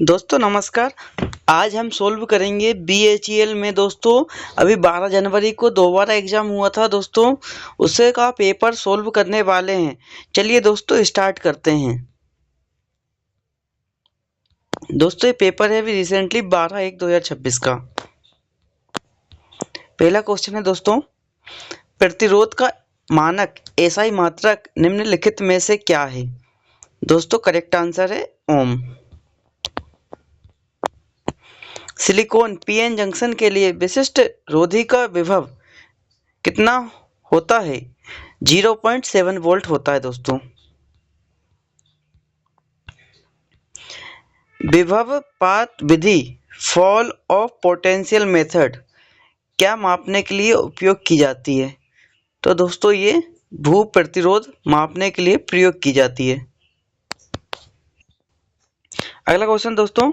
दोस्तों नमस्कार। आज हम सोल्व करेंगे BHEL में दोस्तों। अभी 12 जनवरी को दोबारा एग्जाम हुआ था दोस्तों, उससे का पेपर सोल्व करने वाले हैं। चलिए दोस्तों स्टार्ट करते हैं। दोस्तों ये पेपर है अभी रिसेंटली 12/1/2026 का। पहला क्वेश्चन है दोस्तों, प्रतिरोध का मानक SI मात्रक निम्नलिखित में से क्या है? दोस्तों करेक्ट आंसर है ओम। सिलिकॉन PN जंक्शन के लिए विशिष्ट रोधी का विभव कितना होता है? 0.7 वोल्ट होता है दोस्तों। विभवपात विधि फॉल ऑफ पोटेंशियल मेथड क्या मापने के लिए उपयोग की जाती है? तो दोस्तों ये भू प्रतिरोध मापने के लिए प्रयोग की जाती है। अगला क्वेश्चन दोस्तों,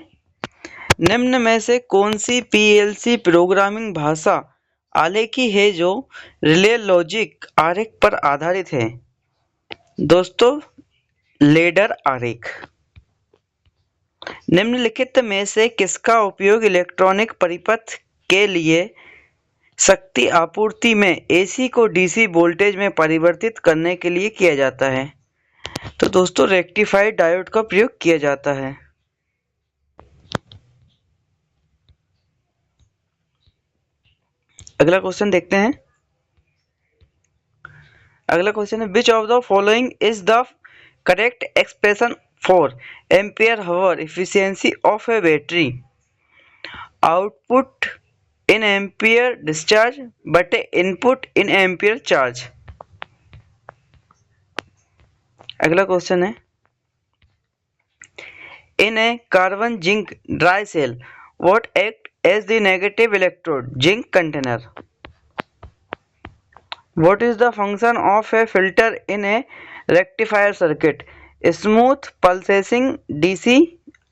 निम्न में से कौन सी PLC प्रोग्रामिंग भाषा आलेखी है जो रिले लॉजिक आरेख पर आधारित है? दोस्तों लेडर आरेख। निम्नलिखित में से किसका उपयोग इलेक्ट्रॉनिक परिपथ के लिए शक्ति आपूर्ति में AC को DC वोल्टेज में परिवर्तित करने के लिए किया जाता है? तो दोस्तों रेक्टिफाइड डायोड का प्रयोग किया जाता है। अगला क्वेश्चन देखते हैं। अगला क्वेश्चन है, which of the following is the correct expression for ampere hour efficiency of a battery? Output in ampere discharge बटे इनपुट इन एम्पियर चार्ज। अगला क्वेश्चन है, in a carbon zinc dry cell what act as the negative electrode zinc container? What is the function of a filter in a rectifier circuit? Smooth pulsing DC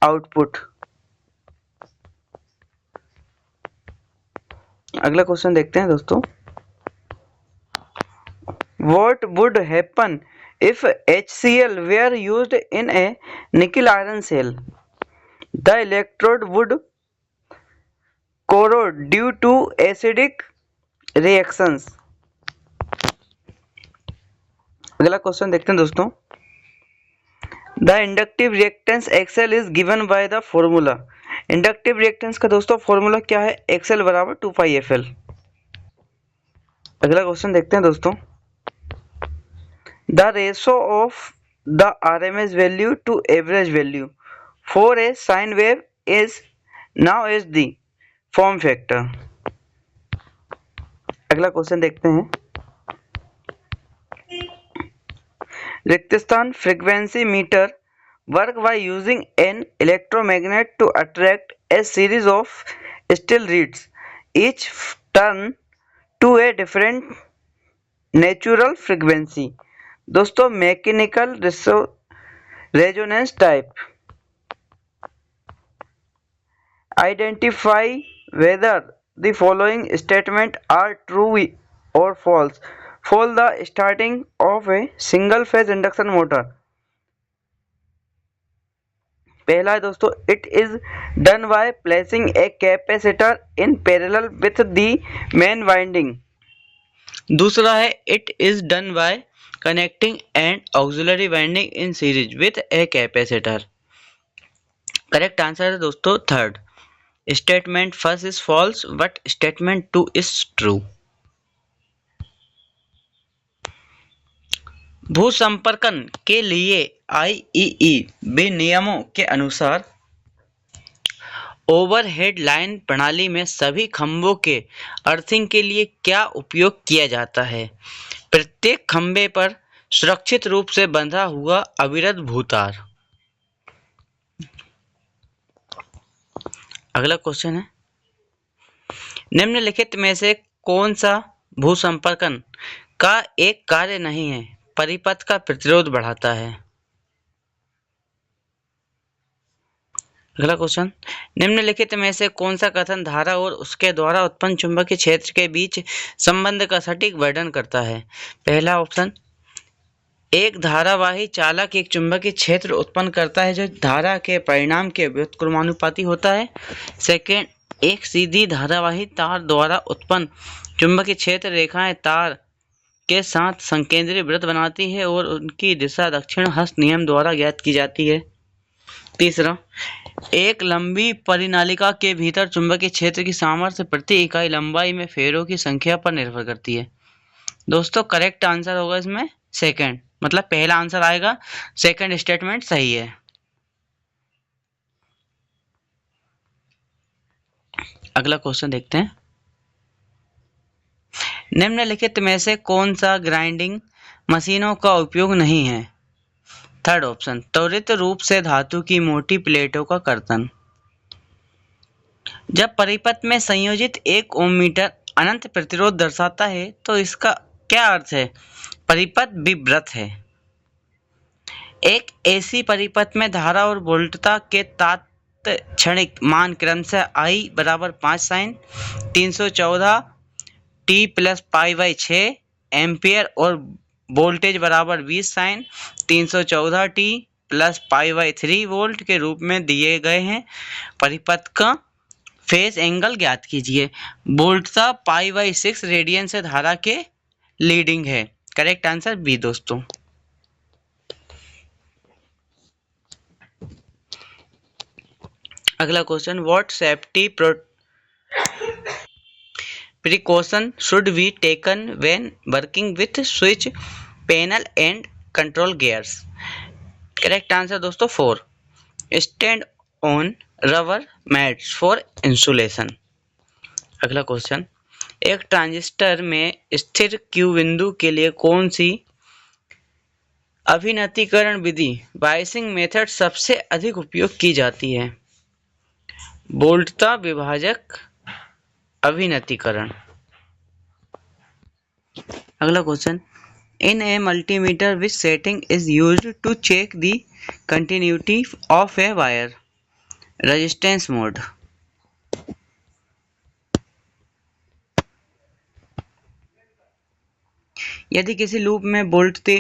output. अगला question देखते हैं दोस्तों, What would happen if HCl were used in a nickel iron cell? The electrode would corrode due to acidic reactions. अगला question देखते हैं दोस्तों, the inductive reactance XL is given by the formula. Inductive reactance का दोस्तों formula क्या है? XL बराबर 2πfL। अगला क्वेश्चन देखते हैं दोस्तों, the ratio of the RMS value to average value for a sine wave is now is the form factor. अगला क्वेश्चन देखते हैं, रिक्त स्थान frequency meter work by using an electromagnet to attract a series of steel reeds, each turn to a different natural frequency. दोस्तों mechanical resonance type. Identify whether the following statement are true or false for the starting of a single phase induction motor. पहला है दोस्तों, it is done by placing a capacitor in parallel with the main winding. दूसरा है it is done by connecting an auxiliary winding in series with a capacitor. Correct answer है दोस्तों third. Statement first is false but statement 2 is true. भूसंपर्कन के लिए IEE विनियमों के अनुसार ओवरहेड लाइन प्रणाली में सभी खंभों के अर्थिंग के लिए क्या उपयोग किया जाता है? प्रत्येक खंभे पर सुरक्षित रूप से बंधा हुआ अविरत भूतार। अगला क्वेश्चन है, निम्नलिखित में से कौन सा भूसंपर्कन का एक कार्य नहीं है? परिपथ का प्रतिरोध बढ़ाता है। अगला क्वेश्चन, निम्नलिखित में से कौन सा कथन धारा और उसके द्वारा उत्पन्न चुंबकीय क्षेत्र के बीच संबंध का सटीक वर्णन करता है? पहला ऑप्शन, एक धारावाही चालक एक चुंबकीय क्षेत्र उत्पन्न करता है जो धारा के परिणाम के व्युत्क्रमानुपाती होता है। सेकेंड, एक सीधी धारावाही तार द्वारा उत्पन्न चुंबकीय क्षेत्र रेखाएं तार के साथ संकेंद्रीय वृत्त बनाती है और उनकी दिशा दक्षिण हस्त नियम द्वारा ज्ञात की जाती है। तीसरा, एक लंबी परिनालिका के भीतर चुंबकीय क्षेत्र की सामर्थ्य प्रति इकाई लंबाई में फेरों की संख्या पर निर्भर करती है। दोस्तों करेक्ट आंसर होगा इसमें सेकंड, मतलब पहला आंसर आएगा, सेकंड स्टेटमेंट सही है। अगला क्वेश्चन देखते हैं। निम्नलिखित में से कौन सा ग्राइंडिंग मशीनों का उपयोग नहीं है? थर्ड ऑप्शन, त्वरित रूप से धातु की मोटी प्लेटों का कर्तन। जब परिपथ में संयोजित 1 ओम मीटर अनंत प्रतिरोध दर्शाता है तो इसका क्या अर्थ है? परिपथ विव्रत है। एक एसी परिपथ में धारा और वोल्टता के तात्क्षणिक मान क्रमशः I बराबर 5 साइन 314 T प्लस π/6 एम्पियर और वोल्टेज बराबर 20 साइन 314 T प्लस π/3 वोल्ट के रूप में दिए गए हैं। परिपथ का फेज एंगल ज्ञात कीजिए। वोल्टता π/6 रेडियन से धारा के लीडिंग है। करेक्ट आंसर बी दोस्तों। अगला question, what safety precaution should be taken when working with switch panel and control gears? Correct answer दोस्तों 4, stand on rubber mats for insulation. अगला क्वेश्चन, एक ट्रांजिस्टर में स्थिर Q बिंदु के लिए कौन सी अभिनतीकरण विधि बायसिंग मेथड सबसे अधिक उपयोग की जाती है? वोल्टता विभाजक अभिनतीकरण। अगला question, in a multimeter which setting is used to check the continuity of a wire? Resistance mode. यदि किसी लूप में वोल्टता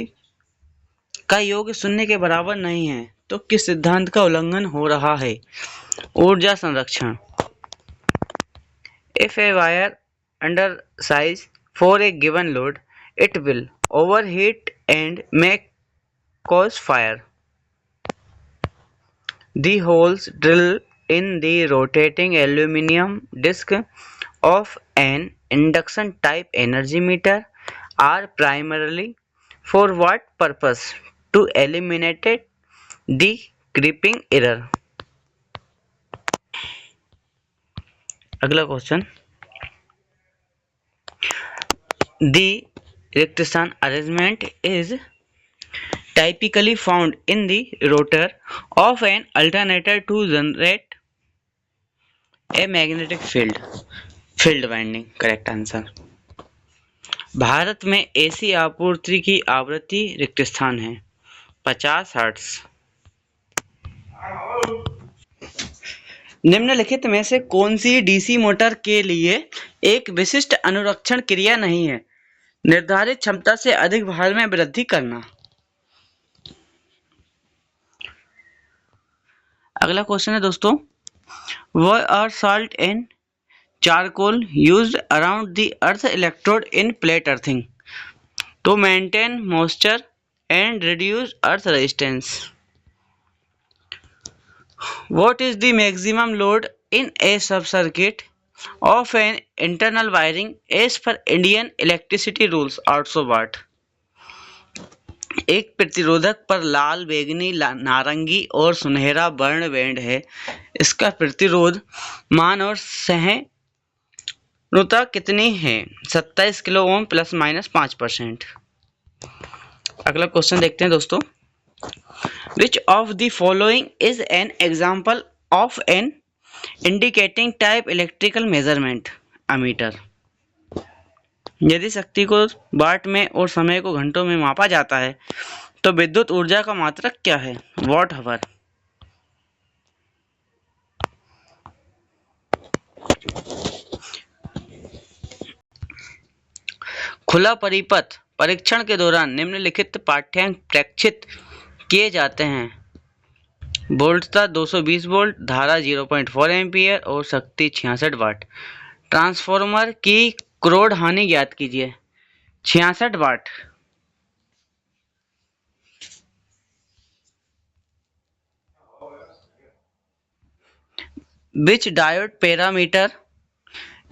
का योग शून्य के बराबर नहीं है तो किस सिद्धांत का उल्लंघन हो रहा है? ऊर्जा संरक्षण। If a wire undersize for a given load, it will overheat and may cause fire. The holes drilled in the rotating aluminum disc of an induction type energy meter are primarily for what purpose? To eliminate the creeping error. अगला question, the रिक्तिस्थान arrangement is typically found in the rotor of an alternator to generate a magnetic field winding. Correct answer. Bharat में AC आपूर्ति की आवृत्ति रिक्तिस्थान है 50 hertz. निम्नलिखित में से कौन सी डीसी मोटर के लिए एक विशिष्ट अनुरक्षण क्रिया नहीं है? निर्धारित क्षमता से अधिक भार में वृद्धि करना। अगला क्वेश्चन है दोस्तों, why are salt and charcoal used around the earth electrode in plate earthing? To maintain moisture and reduce earth resistance. What is the maximum load in a sub-circuit of an internal wiring as per Indian electricity rules 800 वाट? एक प्रतिरोधक पर लाल, बैंगनी, नारंगी और सुनहरा वर्ण band है। इसका प्रतिरोध मान और सहिष्णुता कितनी है? 27 किलो ओम प्लस माइनस 5%। अगला क्वेश्चन देखते हैं दोस्तों, Which of the following is an example of an indicating type electrical measurement? ammeter। यदि शक्ति को वाट में और समय को घंटों में मापा जाता है तो विद्युत ऊर्जा का मात्रक क्या है? Watt hour. खुला परिपथ परीक्षण के दौरान निम्नलिखित पाठ्यांक प्रेक्षित किए जाते हैं। वोल्टता 220 वोल्ट, धारा 0.4 एम्पियर और शक्ति 66 वाट। ट्रांसफॉर्मर की क्रोड हानि ज्ञात कीजिए। 66 वाट। Which diode parameter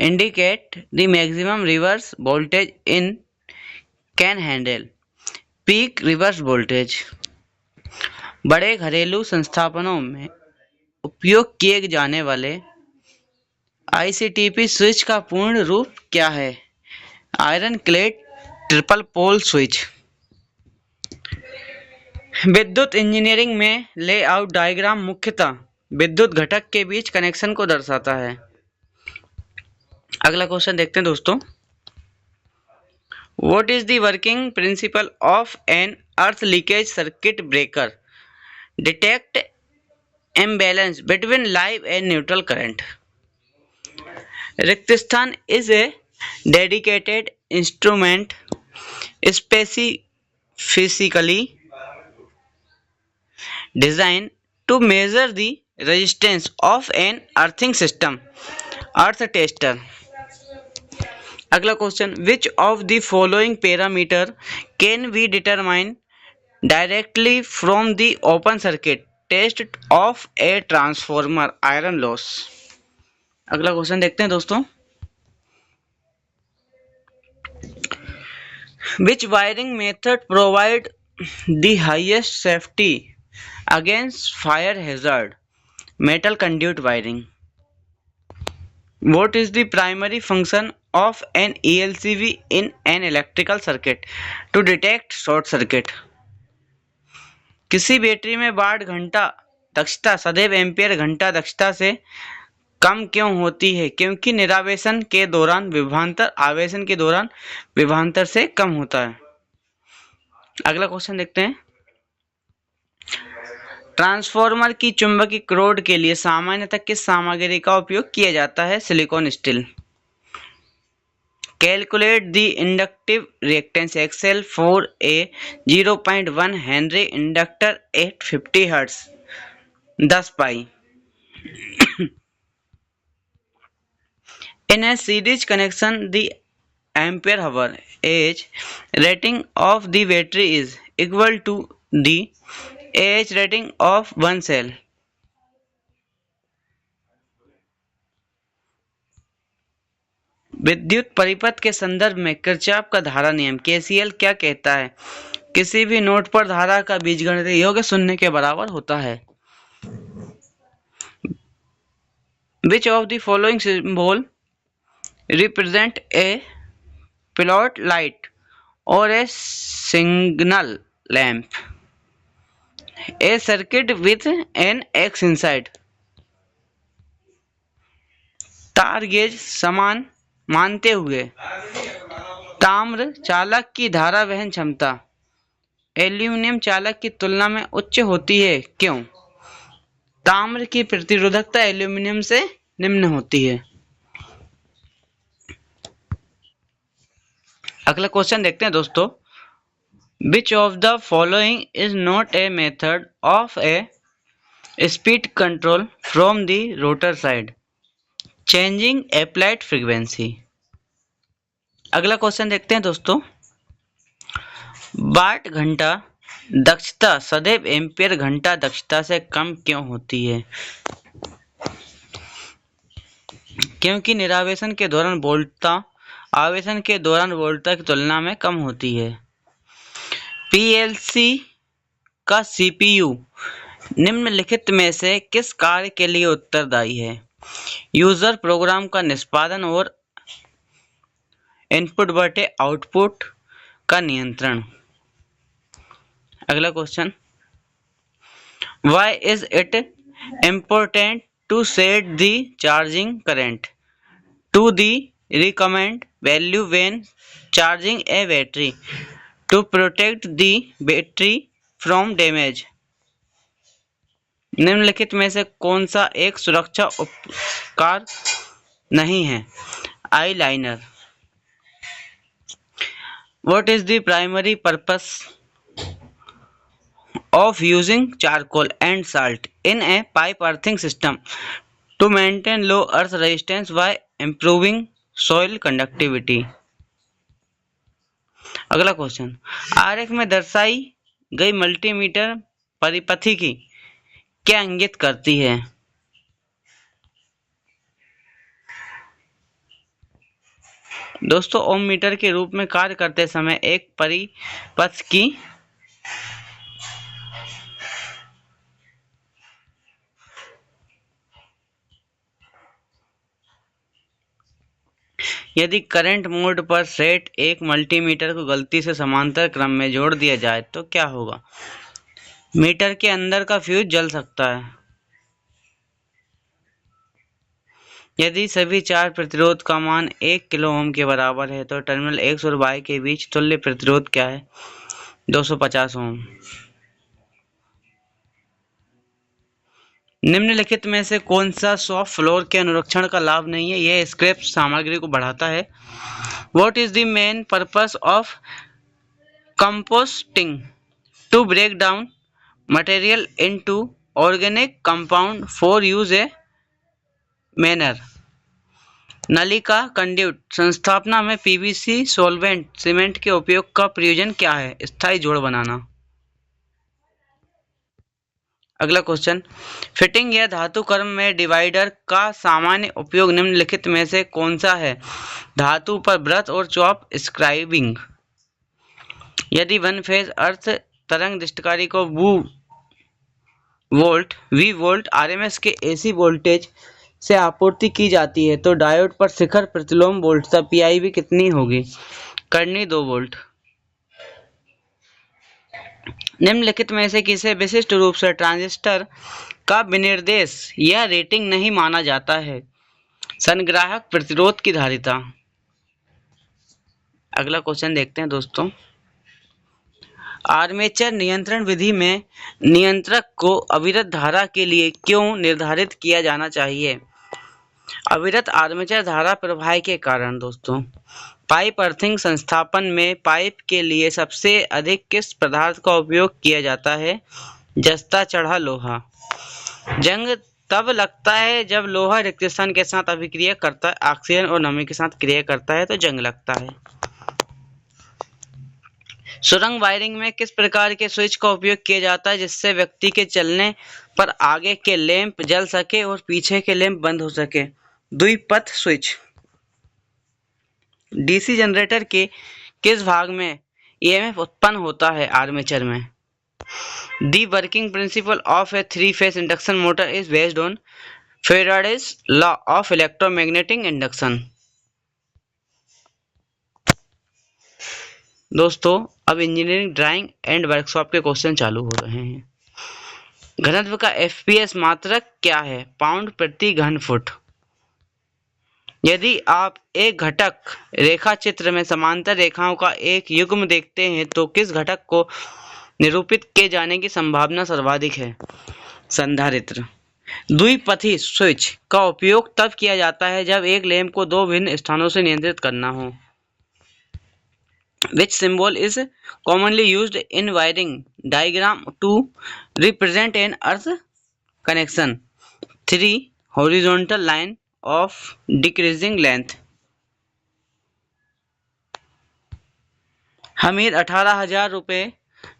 indicate the maximum reverse voltage in can handle peak reverse voltage? बड़े घरेलू संस्थापनों में उपयोग किए जाने वाले ICTP स्विच का पूर्ण रूप क्या है? Iron clad triple pole switch. विद्युत इंजीनियरिंग में लेआउट डायग्राम मुख्यतः विद्युत घटक के बीच कनेक्शन को दर्शाता है। अगला क्वेश्चन देखते हैं दोस्तों। What is the working principle of an earth leakage circuit breaker? Detect imbalance between live and neutral current. रिक्त स्थान is a dedicated instrument specifically designed to measure the resistance of an earthing system. Earth tester. अगला question. Which of the following parameter can we determine directly from the open circuit test of a transformer iron loss? अगला question देखते हैं दोस्तों। Which wiring method provide the highest safety against fire hazard? Metal conduit wiring. What is the primary function of an ELCV in an electrical circuit? To detect short circuit. किसी battery में वाट घंटा दक्षता सदैव ampere घंटा दक्षता से कम क्यों होती है? क्योंकि निरावेशन के दौरान विभवांतर आवेशन के दौरान विभवांतर से कम होता है। अगला क्वेश्चन देखते हैं। ट्रांसफॉर्मर की चुंबकीय क्रोड के लिए सामान्यतः किस सामग्री का उपयोग किया जाता है? Silicon steel. Calculate the inductive reactance XL for a 0.1 henry inductor at 50 hertz 10 pi. In a series connection, the ampere hour AH rating of the battery is equal to the AH rating of one cell. विद्युत परिपथ के संदर्भ में Kirchhoff का धारा नियम KCL क्या कहता है? किसी भी नोड पर धारा का बीजगणितीय योग 0 के बराबर होता है। Which of the following symbol represent a pilot light or a signal lamp? A circuit with an X inside. तार गेज समान मानते हुए ताम्र चालक की धारा वहन क्षमता एल्यूमीनियम चालक की तुलना में उच्च होती है। क्यों? ताम्र की प्रतिरोधकता एल्यूमीनियम से निम्न होती है। अगला क्वेश्चन देखते हैं दोस्तों। Which of the following is not a method of a speed control from the rotor side? Changing applied frequency. अगला क्वेश्चन देखते हैं दोस्तों। वाट घंटा दक्षता सदैव एम्पियर घंटा दक्षता से कम क्यों होती है? क्योंकि निरावेशन के दौरान वोल्टता आवेशन के दौरान वोल्टता की तुलना में कम होती है। PLC का CPU निम्नलिखित में से किस कार्य के लिए उत्तरदायी है? यूजर प्रोग्राम का निष्पादन और इनपुट बटे आउटपुट का नियंत्रण। अगला question. Why is it important to set the charging current to the recommended value when charging a battery to protect the battery from damage? निम्नलिखित में से कौन सा एक सुरक्षा उपकरण नहीं है? Eye liner. What is the primary purpose of using charcoal and salt in a pipe earthing system to maintain low earth resistance by improving soil conductivity? अगला क्वेश्चन, आरेख में दर्शाई गई मल्टीमीटर परिपथी की क्या इंगित करती है? दोस्तों ओम मीटर के रूप में कार्य करते समय एक परिपथ की यदि करंट मोड पर सेट एक मल्टीमीटर को गलती से समांतर क्रम में जोड़ दिया जाए तो क्या होगा? मीटर के अंदर का फ्यूज जल सकता है। यदि सभी चार प्रतिरोध का मान 1 किलो ओम के बराबर है तो टर्मिनल 1 और y के बीच तुल्य प्रतिरोध क्या है? 250 ओम। निम्नलिखित में से कौन सा सॉफ्ट फ्लोर के अनुरक्षण का लाभ नहीं है? यह स्क्रैप सामग्री को बढ़ाता है। What is the main purpose of composting? To break down material into organic compound for use a manner. नलिका कंड्यूट संस्थापना में पीवीसी सॉल्वेंट सीमेंट के उपयोग का प्रयोजन क्या है? स्थायी जोड़ बनाना। अगला क्वेश्चन, फिटिंग या धातु कर्म में डिवाइडर का सामान्य उपयोग निम्नलिखित में से कौन सा है? धातु पर व्रत और चॉप स्क्राइबिंग। यदि वन फेज अर्थ तरंग दृष्टिकारी को वी वोल्ट आरएमएस के एसी वोल्टेज से आपूर्ति की जाती है तो डायोड पर शिखर प्रतिलोम वोल्टता पीआईवी कितनी होगी? करनी 2 वोल्ट। निम्नलिखित में से किसे विशिष्ट रूप से ट्रांजिस्टर का विनिर्देश या रेटिंग नहीं माना जाता है? संग्राहक प्रतिरोध की धारिता। अगला क्वेश्चन देखते हैं दोस्तों, आर्मेचर नियंत्रण विधि में नियंत्रक को अविरत धारा के लिए क्यों निर्धारित किया जाना चाहिए? अविरत आर्मेचर धारा प्रवाह के कारण। दोस्तों पाइप अर्थिंग संस्थापन में पाइप के लिए सबसे अधिक किस पदार्थ का उपयोग किया जाता है? जस्ता चढ़ा लोहा। जंग तब लगता है जब लोहा रिक्त स्थान के साथ अभिक्रिया करता है, ऑक्सीजन और नमी के साथ क्रिया करता है तो जंग लगता है। सुरंग वायरिंग में किस प्रकार के स्विच का उपयोग किया जाता है जिससे व्यक्ति के चलने पर आगे के लैंप जल सके और पीछे के लैंप बंद हो सके? द्विपथ स्विच। डीसी जनरेटर के किस भाग में ईएमएफ उत्पन्न होता है? आर्मेचर में। The working principle of a three phase induction motor is based on Faraday's law of electromagnetic induction. दोस्तों अब इंजीनियरिंग ड्राइंग एंड वर्कशॉप के क्वेश्चन चालू हो रहे हैं। घनत्व का एफपीएस मात्रक क्या है? पाउंड प्रति घन फुट। यदि आप एक घटक रेखा चित्र में समांतर रेखाओं का एक युग्म देखते हैं तो किस घटक को निरूपित किए जाने की संभावना सर्वाधिक है? संधारित्र। द्विपथी स्विच का उपयोग तब किया जाता है जब एक लैंप को 2 भिन्न स्थानों से नियंत्रित करना हो। Which symbol is commonly used in wiring diagram to represent an earth connection? 3 horizontal line of decreasing length. Hamid 18,000 रुपये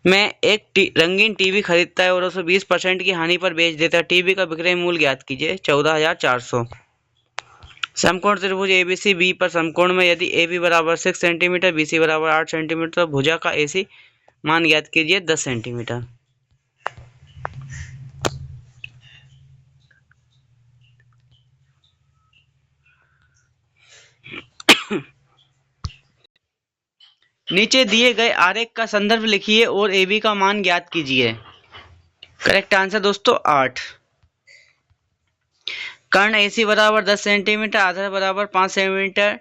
में एक रंगीन टीवी खरीदता है और उसे 20% की हानि पर बेच देता है। टीवी का विक्रय मूल्य ज्ञात कीजिए। 14,400। समकोण त्रिभुज एबीसी बी पर समकोण में यदि AB बराबर 6 सेंटीमीटर BC बराबर 8 सेंटीमीटर तो भुजा का AC मान ज्ञात कीजिए 10 सेंटीमीटर। नीचे दिए गए आरेख का संदर्भ लिखिए और AB का मान ज्ञात कीजिए। करेक्ट आंसर दोस्तों 8। कर्ण AC बराबर 10 सेंटीमीटर आधार बराबर 5 सेंटीमीटर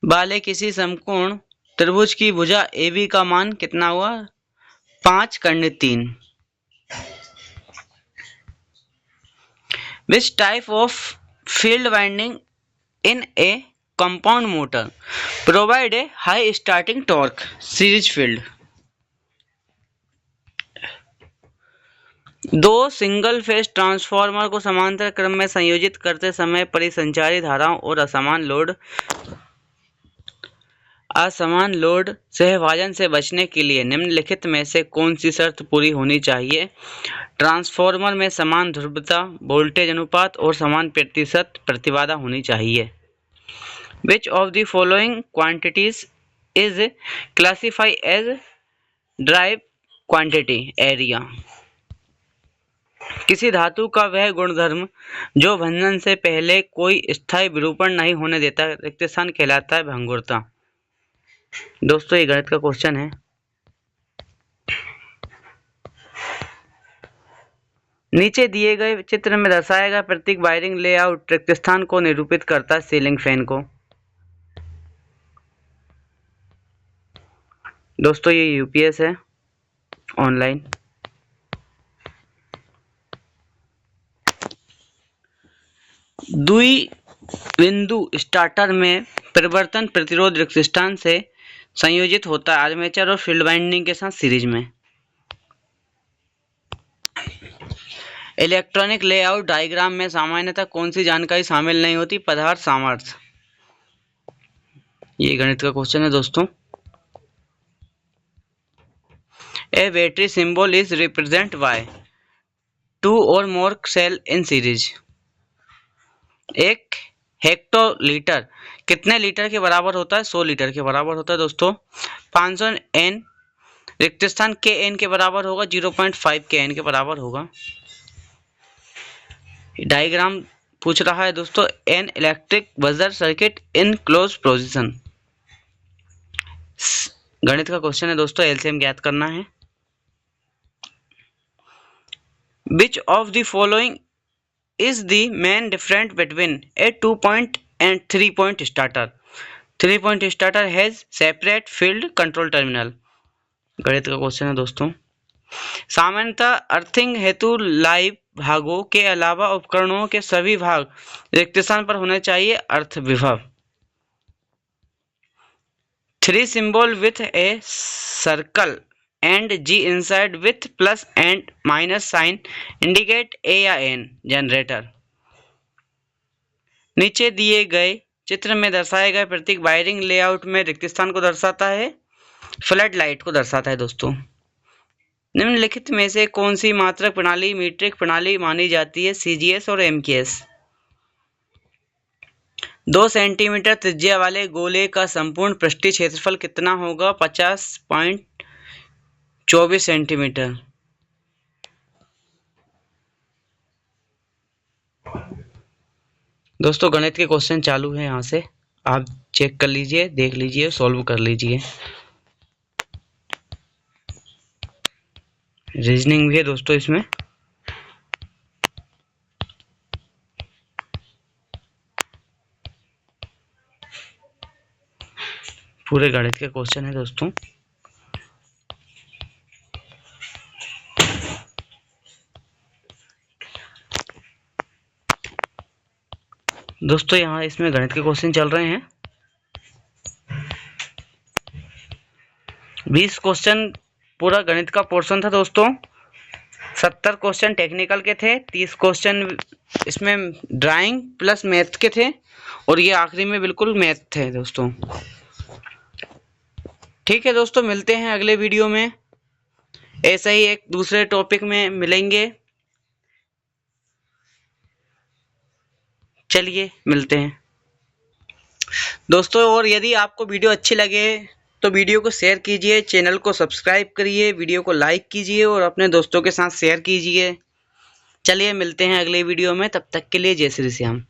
वाले किसी समकोण त्रिभुज की भुजा AB का मान कितना हुआ? 5 कर्ण 3। Which type of field winding in a compound motor provide a high starting torque series field. दो सिंगल फेज ट्रांसफार्मर को समांतर क्रम में संयोजित करते समय परिसंचारी धाराओं और असमान लोड से विभाजन से बचने के लिए निम्नलिखित में से कौन सी शर्त पूरी होनी चाहिए? ट्रांसफार्मर में समान ध्रुवता, वोल्टेज अनुपात और समान प्रतिशत प्रतिबाधा होनी चाहिए। Which of the following quantities is classified as drive quantity area? किसी धातु का वह गुणधर्म जो भंजन से पहले कोई स्थायी विरूपण नहीं होने देता रिक्त स्थान कहलाता है भंगुरता। दोस्तों ये गणित का क्वेश्चन है। नीचे दिए गए चित्र में दर्शाया गया प्रतीक वायरिंग लेआउट रिक्त स्थान को निरूपित करता है सीलिंग फैन को। दोस्तों ये यूपीएस है ऑनलाइन। द्विबिंदु स्टार्टर में परिवर्तन प्रतिरोध रिक्त स्थान से संयोजित होता है आर्मेचर और फील्ड वाइंडिंग के साथ सीरीज में। इलेक्ट्रॉनिक लेआउट डायग्राम में सामान्यतः कौन सी जानकारी शामिल नहीं होती? पदार्थ सामर्थ्य। ये गणित का क्वेश्चन है दोस्तों। A battery symbol is represent by 2 or more cell in series. एक हेक्टोलीटर कितने लीटर के बराबर होता है? 100 लीटर के बराबर होता है दोस्तों। 500 N रिक्त स्थान के N के बराबर होगा, 0.5 के N के बराबर होगा। डायग्राम पूछ रहा है दोस्तों an electric buzzer circuit in close position. गणित का क्वेश्चन है दोस्तों, एलसीएम ज्ञात करना है। Which of the following is the main difference between a 2-point and 3-point starter? 3-point starter has separate field control terminal। गणित का क्वेश्चन है दोस्तों। सामान्यतः अर्थिंग हेतु लाइव भागों के अलावा उपकरणों के सभी भाग रिक्त स्थान पर होने चाहिए। अर्थ विभव। 3 symbol with a circle and G inside with plus and minus sign indicate A या N जनरेटर। नीचे दिए गए चित्र में दर्शाए गए प्रतीक वायरिंग लेआउट में रिक्त स्थान को दर्शाता है, फ्लड लाइट को दर्शाता है दोस्तों। निम्नलिखित में से कौन सी मात्रक प्रणाली मीट्रिक प्रणाली मानी जाती है? सीजीएस और एमकेएस। 2 सेंटीमीटर त्रिज्या वाले गोले का संपूर्ण पृष्ठीय क्षेत्रफल कितना होगा? 50.24 सेंटीमीटर। दोस्तों गणित के क्वेश्चन चालू है, यहाँ से आप चेक कर लीजिए, देख लीजिए, सॉल्व कर लीजिए। रीजनिंग भी है दोस्तों इसमें। पूरे गणित के क्वेश्चन है दोस्तों। दोस्तों यहाँ इसमें गणित के क्वेश्चन चल रहे हैं। 20 क्वेश्चन पूरा गणित का पोर्शन था दोस्तों। 70 क्वेश्चन टेक्निकल के थे, 30 क्वेश्चन इसमें ड्राइंग प्लस मैथ के थे और ये आखिरी में बिल्कुल मैथ थे दोस्तों। ठीक है दोस्तों, मिलते हैं अगले वीडियो में, ऐसा ही एक दूसरे टॉपिक में मिलेंगे। चलिए मिलते हैं दोस्तों। और यदि आपको वीडियो अच्छी लगे तो वीडियो को शेयर कीजिए, चैनल को सब्सक्राइब करिए, वीडियो को लाइक कीजिए और अपने दोस्तों के साथ शेयर कीजिए। चलिए मिलते हैं अगले वीडियो में, तब तक के लिए जय श्री श्याम।